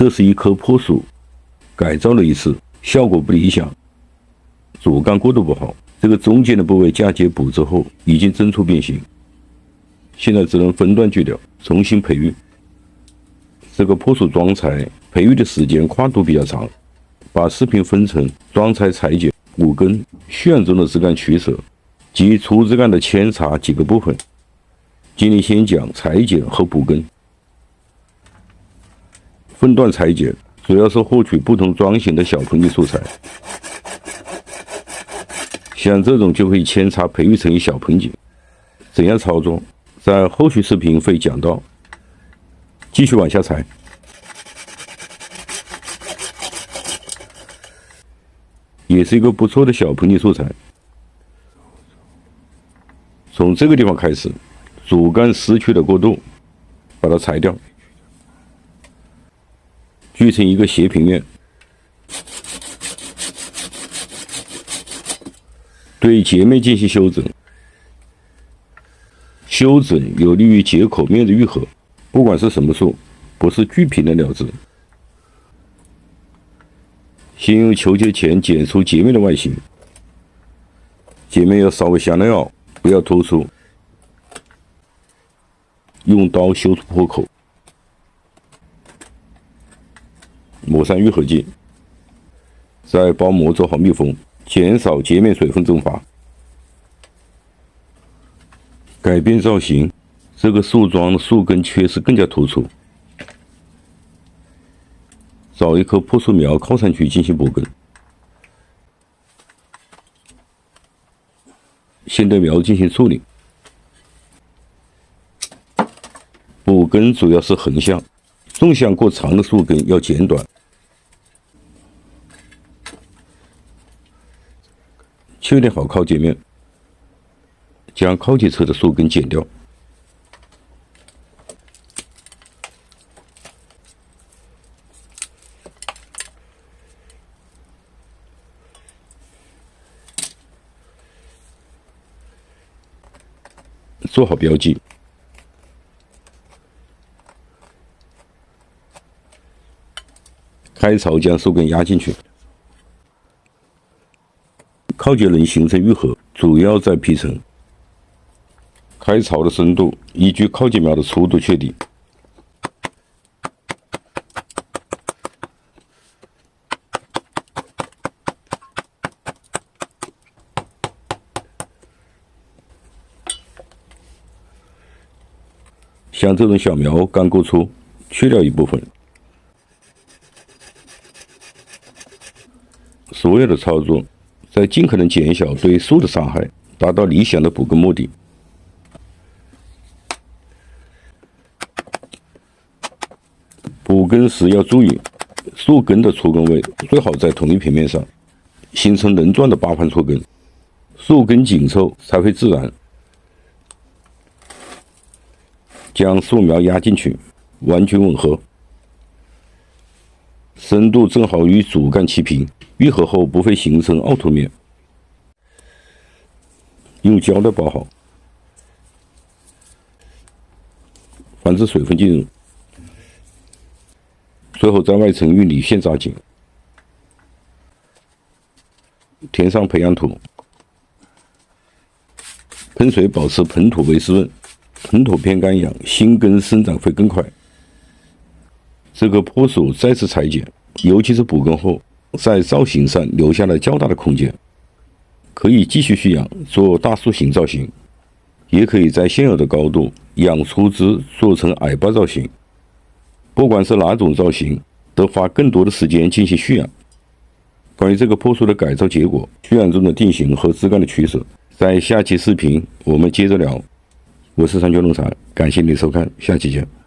这是一棵柏树，改造了一次，效果不理想，主干过渡不好，这个中间的部位嫁接补之后已经针触变形，现在只能分段锯掉，重新培育。这个柏树装材培育的时间跨度比较长，把视频分成装材裁剪、补根、旋中的枝干取舍及粗枝干的扦插几个部分。今天先讲裁剪和补根。分段裁剪主要是获取不同桩型的小盆地素材，像这种就可以扦插培育成小盆景。怎样操作，在后续视频会讲到。继续往下裁，也是一个不错的小盆地素材。从这个地方开始，主干失去的过渡，把它裁掉，锯成一个斜平面，对截面进行修整。修整有利于截口面的愈合。不管是什么树，不是锯平的了之。先用球节钳剪出截面的外形，截面要稍微向内凹，不要突出。用刀修出破口，抹上愈合剂，再包膜做好密封，减少截面水分蒸发。改变造型。这个树桩的树根确实更加突出，找一棵柏树苗靠上去进行补根。先对苗进行处理，补根主要是横向，纵向过长的树根要剪短。确定好靠截面，将靠截侧的树根剪掉。做好标记，开槽将树根压进去。靠截能形成愈合，主要在皮层。开槽的深度依据靠截苗的粗度确定。像这种小苗刚够粗，去掉一部分。所有的操作在尽可能减小对树的伤害，达到理想的补根目的。补根时要注意，树根的出根位最好在同一平面上，形成棱状的八盘出根，树根紧凑才会自然。将树苗压进去，完全吻合，深度正好与主干齐平，愈合后不会形成凹凸面。用胶带包好，防止水分进入。最后在外层用理线扎紧，填上培养土，喷水保持盆土为湿润。盆土偏干痒，新根生长会更快。这个柏树再次裁剪，尤其是补根后，在造型上留下了较大的空间，可以继续蓄养做大树型造型，也可以在现有的高度养出枝做成矮把造型。不管是哪种造型，都花更多的时间进行蓄养。关于这个柏树的改造结果、蓄养中的定型和枝干的取舍，在下期视频我们接着聊。我是三全农场，感谢您的收看，下期见。